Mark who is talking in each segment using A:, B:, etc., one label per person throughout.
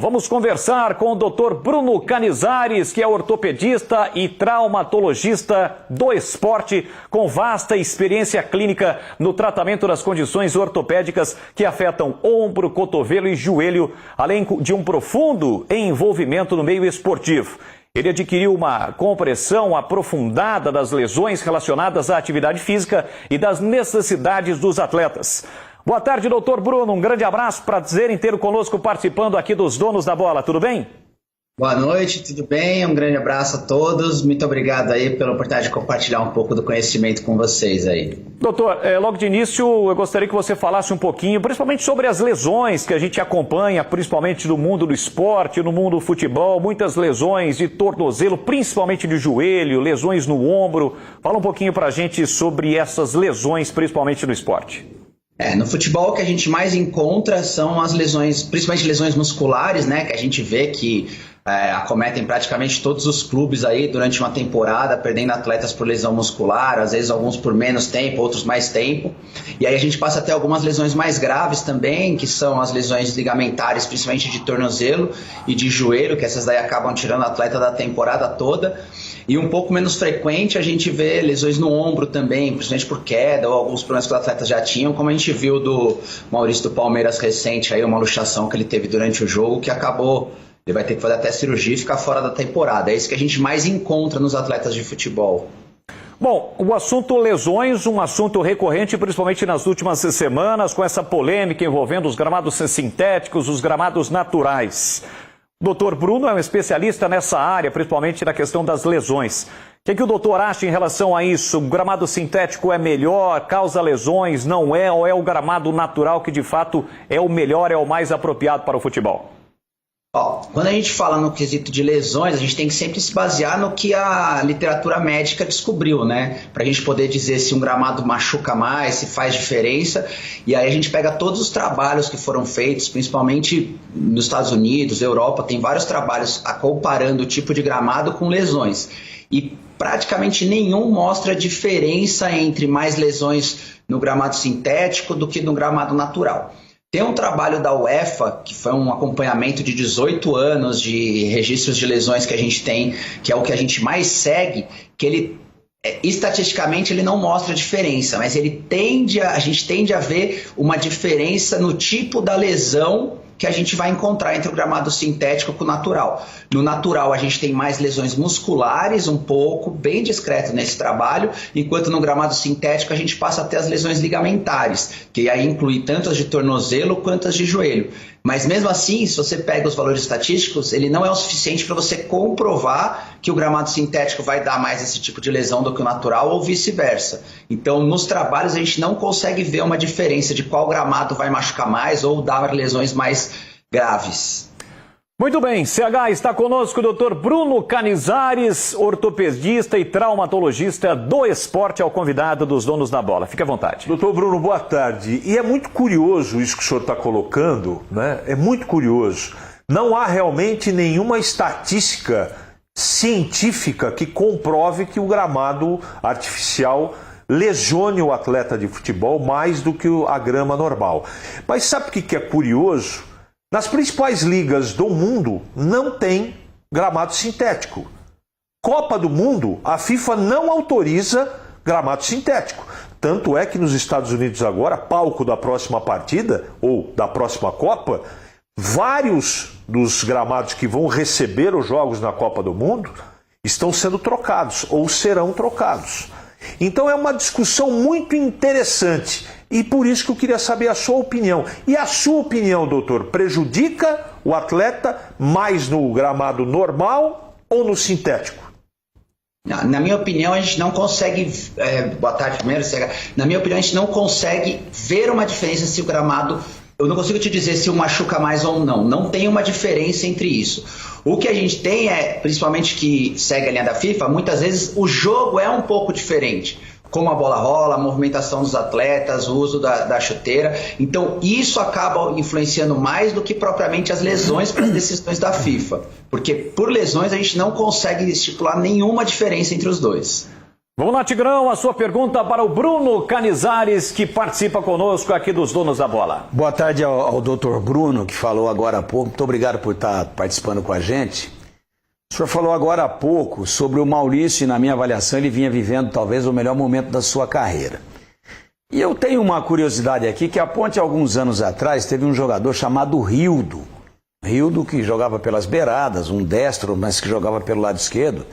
A: Vamos conversar com o Dr. Bruno Canizares, que é ortopedista e traumatologista do esporte, com vasta experiência clínica no tratamento das condições ortopédicas que afetam ombro, cotovelo e joelho, além de um profundo envolvimento no meio esportivo. Ele adquiriu uma compreensão aprofundada das lesões relacionadas à atividade física e das necessidades dos atletas. Boa tarde, doutor Bruno. Um grande abraço, prazer em tê-lo conosco participando aqui dos Donos da Bola. Tudo bem?
B: Boa noite, tudo bem? Um grande abraço a todos. Muito obrigado aí pela oportunidade de compartilhar um pouco do conhecimento com vocês aí.
A: Doutor, logo de início eu gostaria que você falasse um pouquinho, principalmente sobre as lesões que a gente acompanha, principalmente no mundo do esporte, no mundo do futebol, muitas lesões de tornozelo, principalmente de joelho, lesões no ombro. Fala um pouquinho pra gente sobre essas lesões, principalmente no esporte.
B: No futebol o que a gente mais encontra são as lesões, principalmente lesões musculares, né, que a gente vê que acometem praticamente todos os clubes aí durante uma temporada, perdendo atletas por lesão muscular, às vezes alguns por menos tempo, outros mais tempo. E aí a gente passa até algumas lesões mais graves também, que são as lesões ligamentares, principalmente de tornozelo e de joelho, que essas daí acabam tirando o atleta da temporada toda. E um pouco menos frequente a gente vê lesões no ombro também, principalmente por queda ou alguns problemas que os atletas já tinham, como a gente viu do Maurício do Palmeiras recente, aí uma luxação que ele teve durante o jogo, que acabou, ele vai ter que fazer até cirurgia e ficar fora da temporada. É isso que a gente mais encontra nos atletas de futebol.
A: Bom, o assunto lesões, um assunto recorrente, principalmente nas últimas semanas, com essa polêmica envolvendo os gramados sintéticos, os gramados naturais. O doutor Bruno é um especialista nessa área, principalmente na questão das lesões. O que o doutor acha em relação a isso? O gramado sintético é melhor, causa lesões, não é? Ou é o gramado natural que de fato é o melhor, é o mais apropriado para o futebol?
B: Quando a gente fala no quesito de lesões, a gente tem que sempre se basear no que a literatura médica descobriu, né? Para a gente poder dizer se um gramado machuca mais, se faz diferença. E aí a gente pega todos os trabalhos que foram feitos, principalmente nos Estados Unidos, Europa, tem vários trabalhos comparando o tipo de gramado com lesões. E praticamente nenhum mostra diferença entre mais lesões no gramado sintético do que no gramado natural. Tem um trabalho da UEFA, que foi um acompanhamento de 18 anos de registros de lesões que a gente tem, que é o que a gente mais segue, que ele, estatisticamente, ele não mostra diferença, mas a gente tende a ver uma diferença no tipo da lesão que a gente vai encontrar entre o gramado sintético com o natural. No natural a gente tem mais lesões musculares, um pouco, bem discreto nesse trabalho, enquanto no gramado sintético a gente passa até as lesões ligamentares, que aí inclui tanto as de tornozelo quanto as de joelho. Mas mesmo assim, se você pega os valores estatísticos, ele não é o suficiente para você comprovar que o gramado sintético vai dar mais esse tipo de lesão do que o natural ou vice-versa. Então, nos trabalhos a gente não consegue ver uma diferença de qual gramado vai machucar mais ou dar lesões mais graves.
A: Muito bem, CH, está conosco o Dr. Bruno Canizares, ortopedista e traumatologista do esporte, é o convidado dos Donos da Bola. Fique à vontade.
C: Doutor Bruno, boa tarde. E é muito curioso isso que o senhor está colocando, né? É muito curioso. Não há realmente nenhuma estatística científica que comprove que o gramado artificial lesione o atleta de futebol mais do que a grama normal. Mas sabe o que é curioso? Nas principais ligas do mundo não tem gramado sintético. Copa do Mundo, a FIFA não autoriza gramado sintético. Tanto é que nos Estados Unidos agora, palco da próxima partida ou da próxima Copa, vários dos gramados que vão receber os jogos na Copa do Mundo estão sendo trocados ou serão trocados. Então é uma discussão muito interessante e por isso que eu queria saber a sua opinião. E a sua opinião, doutor, prejudica o atleta mais no gramado normal ou no sintético?
B: Na minha opinião, a gente não consegue... boa tarde primeiro, CH. Na minha opinião, a gente não consegue ver uma diferença se o gramado... Eu não consigo te dizer se o machuca mais ou não. Não tem uma diferença entre isso. O que a gente tem principalmente que segue a linha da FIFA, muitas vezes o jogo é um pouco diferente. Como a bola rola, a movimentação dos atletas, o uso da chuteira. Então isso acaba influenciando mais do que propriamente as lesões para as decisões da FIFA. Porque por lesões a gente não consegue estipular nenhuma diferença entre os dois.
A: Vamos lá, Tigrão, a sua pergunta para o Bruno Canizares, que participa conosco aqui dos Donos da Bola.
D: Boa tarde ao doutor Bruno, que falou agora há pouco. Muito obrigado por estar participando com a gente. O senhor falou agora há pouco sobre o Maurício e, na minha avaliação, ele vinha vivendo talvez o melhor momento da sua carreira. E eu tenho uma curiosidade aqui, que a Ponte, alguns anos atrás, teve um jogador chamado Rildo. Rildo, que jogava pelas beiradas, um destro, mas que jogava pelo lado esquerdo.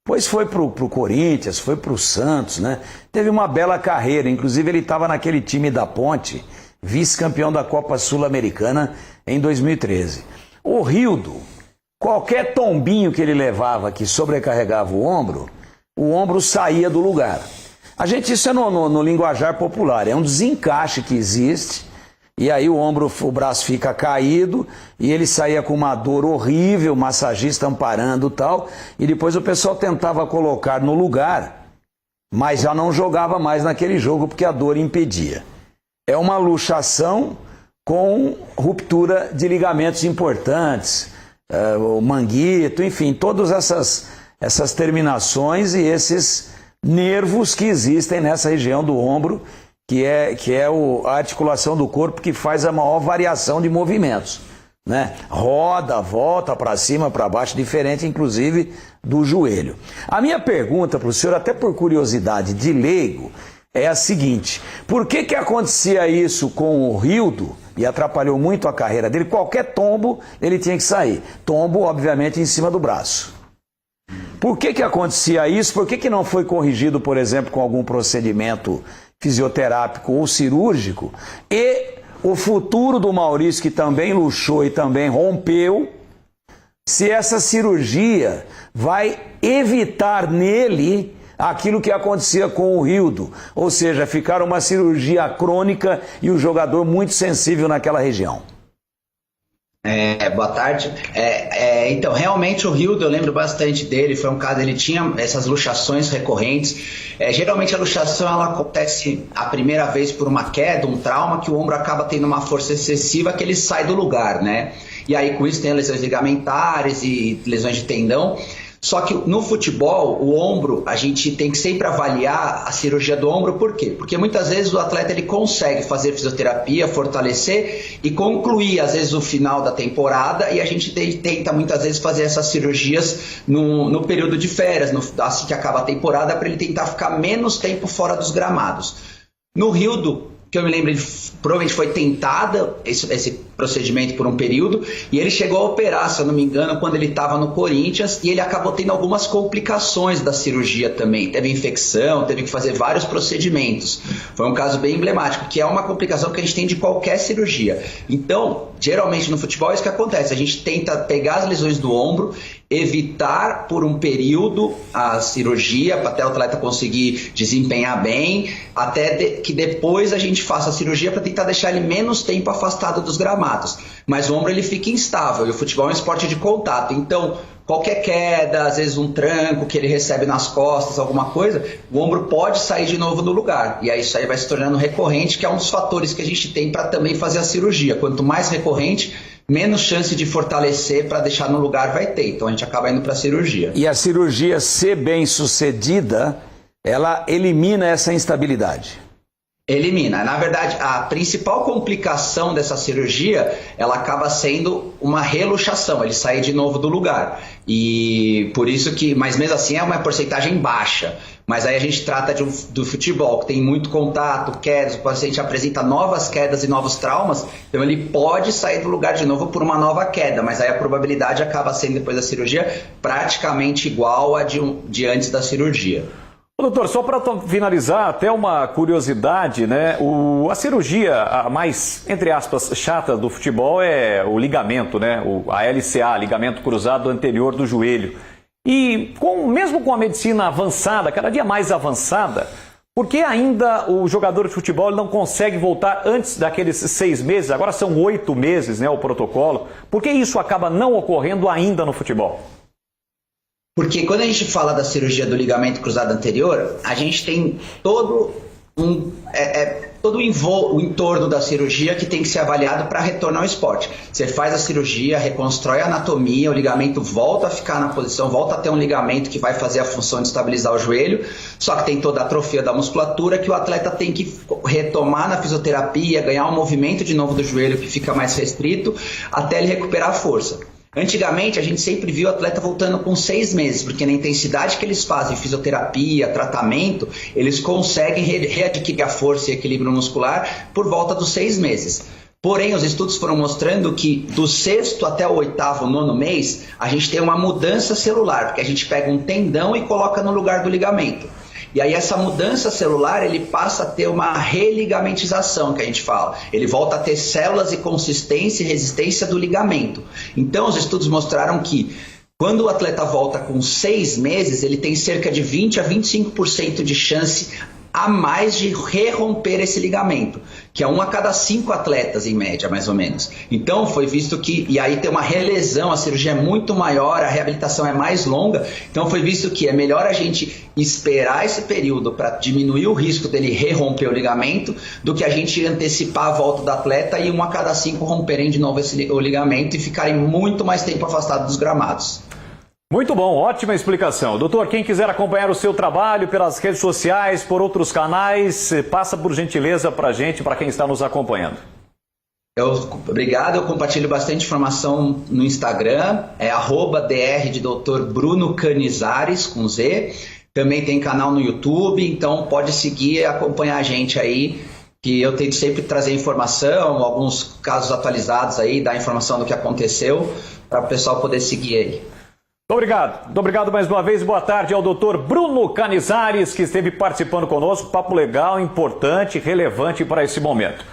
D: Depois foi pro Corinthians, foi pro Santos, né? Teve uma bela carreira, inclusive ele estava naquele time da Ponte, vice-campeão da Copa Sul-Americana em 2013. O Rildo, qualquer tombinho que ele levava que sobrecarregava o ombro saía do lugar. Isso é no linguajar popular, é um desencaixe que existe. E aí o braço fica caído e ele saía com uma dor horrível, massagista amparando e tal. E depois o pessoal tentava colocar no lugar, mas já não jogava mais naquele jogo porque a dor impedia. É uma luxação com ruptura de ligamentos importantes, o manguito, enfim, todas essas terminações e esses nervos que existem nessa região do ombro, que é a articulação do corpo que faz a maior variação de movimentos, né? Roda, volta, para cima, para baixo, diferente inclusive do joelho. A minha pergunta para o senhor, até por curiosidade de leigo, é a seguinte: por que acontecia isso com o Rildo e atrapalhou muito a carreira dele? Qualquer tombo ele tinha que sair, tombo obviamente em cima do braço. Por que acontecia isso? Por que não foi corrigido, por exemplo, com algum procedimento fisioterápico ou cirúrgico? E o futuro do Maurício, que também luxou e também rompeu, se essa cirurgia vai evitar nele aquilo que acontecia com o Rildo, ou seja, ficar uma cirurgia crônica e o jogador muito sensível naquela região.
B: Boa tarde. Então, realmente o Rildo, eu lembro bastante dele, foi um caso, ele tinha essas luxações recorrentes. Geralmente a luxação ela acontece a primeira vez por uma queda, um trauma, que o ombro acaba tendo uma força excessiva que ele sai do lugar, né? E aí com isso tem lesões ligamentares e lesões de tendão. Só que no futebol, o ombro, a gente tem que sempre avaliar a cirurgia do ombro. Por quê? Porque muitas vezes o atleta ele consegue fazer fisioterapia, fortalecer e concluir, às vezes, o final da temporada, e a gente tenta muitas vezes fazer essas cirurgias no período de férias, assim que acaba a temporada, para ele tentar ficar menos tempo fora dos gramados. No Rildo, que eu me lembro, provavelmente foi tentada esse procedimento por um período, e ele chegou a operar, se eu não me engano, quando ele estava no Corinthians, e ele acabou tendo algumas complicações da cirurgia também. Teve infecção, teve que fazer vários procedimentos. Foi um caso bem emblemático, que é uma complicação que a gente tem de qualquer cirurgia. Então, geralmente no futebol é isso que acontece, a gente tenta pegar as lesões do ombro, evitar por um período a cirurgia, para até o atleta conseguir desempenhar bem, até que depois a gente faça a cirurgia para tentar deixar ele menos tempo afastado dos gramados. Mas o ombro ele fica instável, e o futebol é um esporte de contato, então qualquer queda, às vezes um tranco que ele recebe nas costas, alguma coisa, o ombro pode sair de novo do lugar, e aí isso aí vai se tornando recorrente, que é um dos fatores que a gente tem para também fazer a cirurgia. Quanto mais recorrente, menos chance de fortalecer para deixar no lugar vai ter. Então a gente acaba indo para a cirurgia.
D: E a cirurgia, se bem sucedida, ela elimina essa instabilidade?
B: Elimina. Na verdade, a principal complicação dessa cirurgia, ela acaba sendo uma reluxação, ele sai de novo do lugar. E por isso que, mas mesmo assim é uma porcentagem baixa. Mas aí a gente trata do futebol, que tem muito contato, quedas, o paciente apresenta novas quedas e novos traumas, então ele pode sair do lugar de novo por uma nova queda, mas aí a probabilidade acaba sendo, depois da cirurgia, praticamente igual a de antes da cirurgia.
A: Doutor, só para finalizar, até uma curiosidade, né? A cirurgia a mais, entre aspas, chata do futebol é o ligamento, né? A LCA, ligamento cruzado anterior do joelho. E mesmo com a medicina avançada, cada dia mais avançada, por que ainda o jogador de futebol não consegue voltar antes daqueles 6 meses? Agora são 8 meses, né, o protocolo. Por que isso acaba não ocorrendo ainda no futebol?
B: Porque quando a gente fala da cirurgia do ligamento cruzado anterior, a gente tem todo todo o entorno da cirurgia que tem que ser avaliado para retornar ao esporte. Você faz a cirurgia, reconstrói a anatomia, o ligamento volta a ficar na posição, volta a ter um ligamento que vai fazer a função de estabilizar o joelho, só que tem toda a atrofia da musculatura que o atleta tem que retomar na fisioterapia, ganhar um movimento de novo do joelho que fica mais restrito, até ele recuperar a força. Antigamente, a gente sempre viu o atleta voltando com 6 meses, porque na intensidade que eles fazem fisioterapia, tratamento, eles conseguem readquirir a força e equilíbrio muscular por volta dos 6 meses. Porém, os estudos foram mostrando que do 6º até o 8º, 9º mês, a gente tem uma mudança celular, porque a gente pega um tendão e coloca no lugar do ligamento. E aí essa mudança celular, ele passa a ter uma religamentização, que a gente fala. Ele volta a ter células e consistência e resistência do ligamento. Então os estudos mostraram que quando o atleta volta com 6 meses, ele tem cerca de 20 a 25% de chance a mais de romper esse ligamento, que é 1 a cada 5 atletas em média, mais ou menos. Então foi visto que, e aí tem uma relesão, a cirurgia é muito maior, a reabilitação é mais longa, então foi visto que é melhor a gente esperar esse período para diminuir o risco dele romper o ligamento, do que a gente antecipar a volta do atleta e 1 a cada 5 romperem de novo o ligamento e ficarem muito mais tempo afastados dos gramados.
A: Muito bom, ótima explicação. Doutor, quem quiser acompanhar o seu trabalho pelas redes sociais, por outros canais, passa por gentileza para a gente, para quem está nos acompanhando.
B: Obrigado, eu compartilho bastante informação no Instagram, é @dr de Dr. Bruno Canizares, com Z. Também tem canal no YouTube, então pode seguir e acompanhar a gente aí, que eu tento sempre trazer informação, alguns casos atualizados aí, dar informação do que aconteceu, para o pessoal poder seguir aí.
A: Muito obrigado mais uma vez. Boa tarde ao doutor Bruno Canizares, que esteve participando conosco. Papo legal, importante, relevante para esse momento.